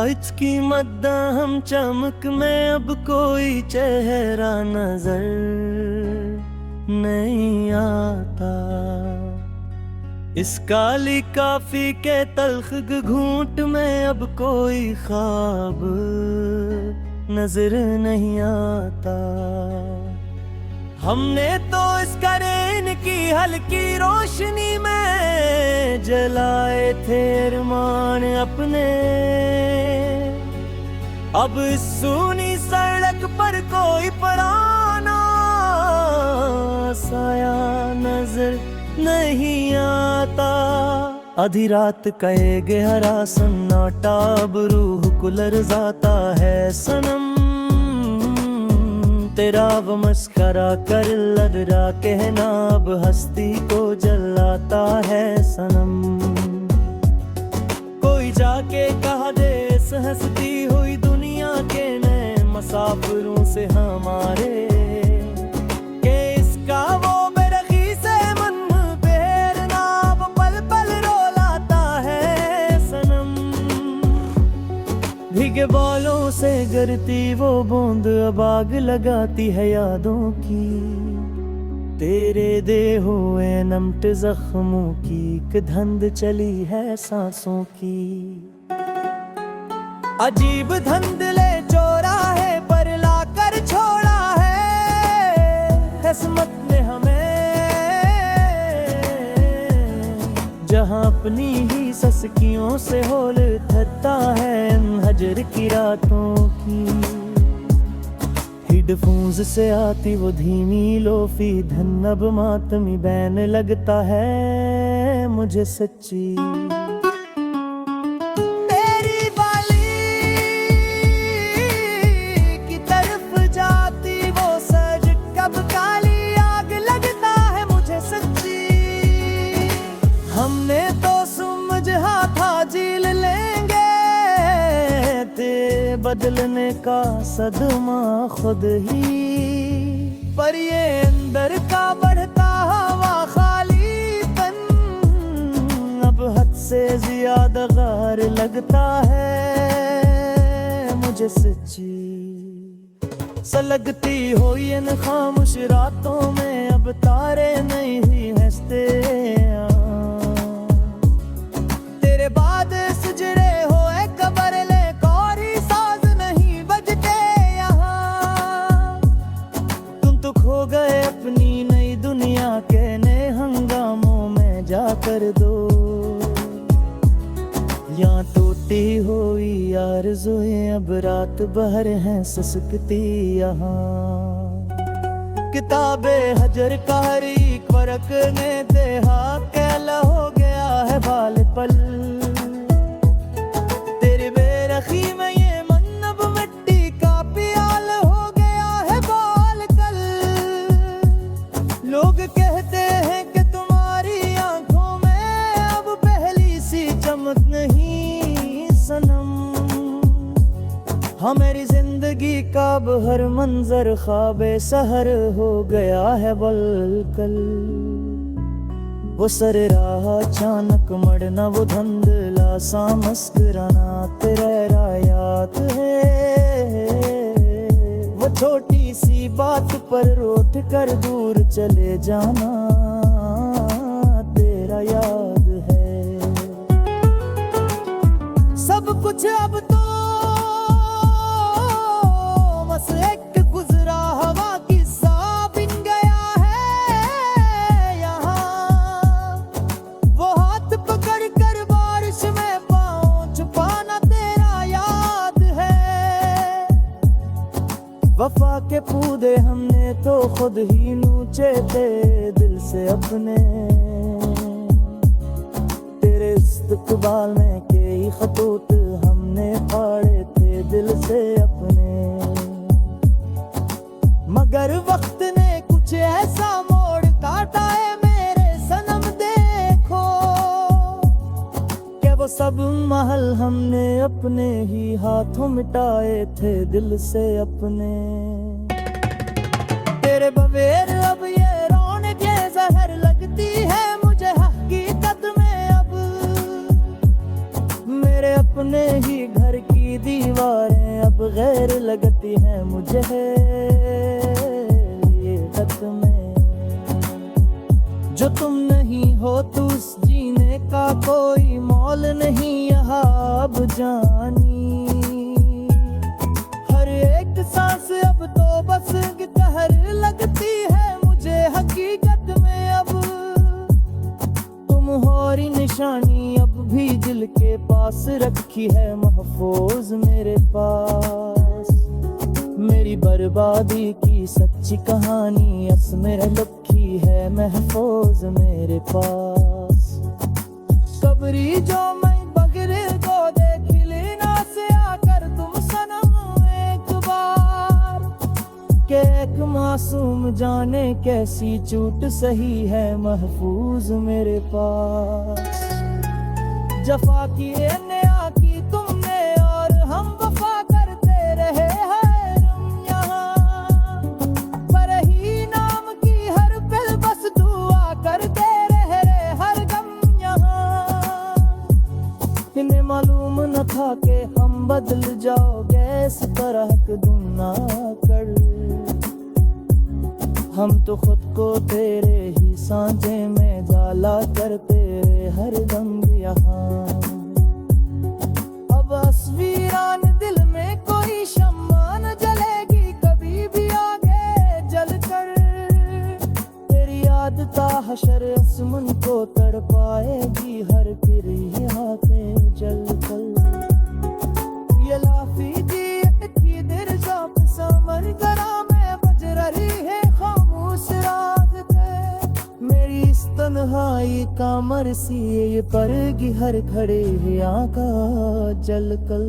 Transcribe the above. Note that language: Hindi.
आज की मद्दाम चमक में अब कोई चेहरा नजर नहीं आता। इस काली काफी के तल्ख घूंट में अब कोई ख्वाब नजर नहीं आता। हमने तो इस करेन की हल्की रोशनी में जलाए थे अरमान अपने। अब इस सूनी सड़क पर कोई पुराना साया नजर नहीं आता। आधी रात का ये गहरा सन्नाटा अब रूह को लरज़ाता है सनम। तेरा वो मस्करा कर लदरा कहना अब हस्ती को जलाता है सनम। कोई जाके कहा दे इस हंसती हुई दुनिया के नए मुसाफिरों से हमारे के इसका वो बेरखी से मन बेरना वो पल पल रोलाता है सनम। भीगे बालों से गिरती वो बूंद अब आग लगाती है यादों की। तेरे दे हुए नमट जख्मों की एक धंध चली है सांसों की। अजीब धंधले चौराहे पर लाकर छोड़ा है किस्मत ने हमें। जहां अपनी ही सस्कियों से होल थकता है इन हजर की रातों की। हेडफोन्स से आती वो धीमी लोफी धन अब मातमी बैन लगता है मुझे सच्ची। तेरी बाली की तरफ जाती वो सज कब काली आग लगता है मुझे सच्ची। हमने तो समझा था झील लेंगे ते बदलने का सदमा खुद ही। पर ये अंदर का बढ़ता हवा खालीपन अब हद से ज्यादा गहर लगता है मुझे सच्ची। सलगती हो इन खामोश रातों में अब तारे नहीं हंसते। तेरे बाद सुजरे होए कबर ले कोरी साज नहीं बजते यहाँ। तुम तो खो गए अपनी नई दुनिया के नए हंगामों में जाकर दो। यहाँ टूटी हुई आरज़ुएं अब रात भर हैं ससकती यहाँ। किताबे हजर का हर एक वर्क ने देहा कैला हो गया है बाल पल। तेरे बेरखी में ये मन अब मिट्टी का प्याल हो गया है बाल कल। लोग कहते हैं कि तुम्हारी आंखों में अब पहली सी चमक नहीं सनम। हाँ मेरी जिंदगी का अब हर मंजर ख्वाबे सहर हो गया है बलकल। वो सर राह अचानक मड़ना वो धंधला सा मुस्कुराना तेरा याद है। वो छोटी सी बात पर रोट कर दूर चले जाना तेरा याद है। सब कुछ अब तो बस एक गुजरा हवा किस्सा बिन गया है यहाँ। वो हाथ पकड़ कर बारिश में पाँव छुपाना तेरा याद है। वफा के पौधे हमने तो खुद ही नूचे थे दिल से अपने। तेरे इस्तकबाल में कई खतूत हमने फाड़े थे दिल से अपने। मगर वक्त ने कुछ ऐसा मोड़ काटा है मेरे सनम देखो कि वो सब महल हमने अपने ही हाथों मिटाए थे दिल से अपने। तेरे बगैर अब ये रौनक जहर लगती है मुझे हकीकत में। अब मेरे अपने ही घर की दीवारें अब गैर लगती हैं मुझे ये खत में। जो तुम नहीं हो तो उस जीने का कोई मोल नहीं यहाँ अब जानी। हर एक सांस अब तो बस कहर लगती है मुझे हकीकत में। अब तुम्हारी निशानी अब भी दिल के पास रखी है महफूज मेरे पास। मेरी बर्बादी की सच्ची कहानी असमें लिखी है महफूज मेरे पास। कबरी जो मैं बगरे को देख लेना से आकर तुम सनम एक बार के एक मासूम जाने कैसी चूट सही है महफूज मेरे पास। जफा की नया की तुमने और हम वफा करते रहे हैं यहाँ। पर ही नाम की हर पल बस दुआ करते रहे हर गम यहाँ। इन्हें मालूम न था कि हम बदल जाओगे इस तरह के दुना कर। हम तो खुद को तेरे ही सांझे में जाला करते रहे हर दम यहाँ। अब अस्वीरान दिल में कोई शम्मा न जलेगी कभी भी आगे जलकर। तेरी याद ता हशर आसमान को तड़पाएगी हर फिर आंखें जलकर। ये लाफी की दिल जाप समर गरा में बज रही है खामोश रात थे। मेरी इस तन्हाई का मरसी ये परगी हर खड़े आका जलकर।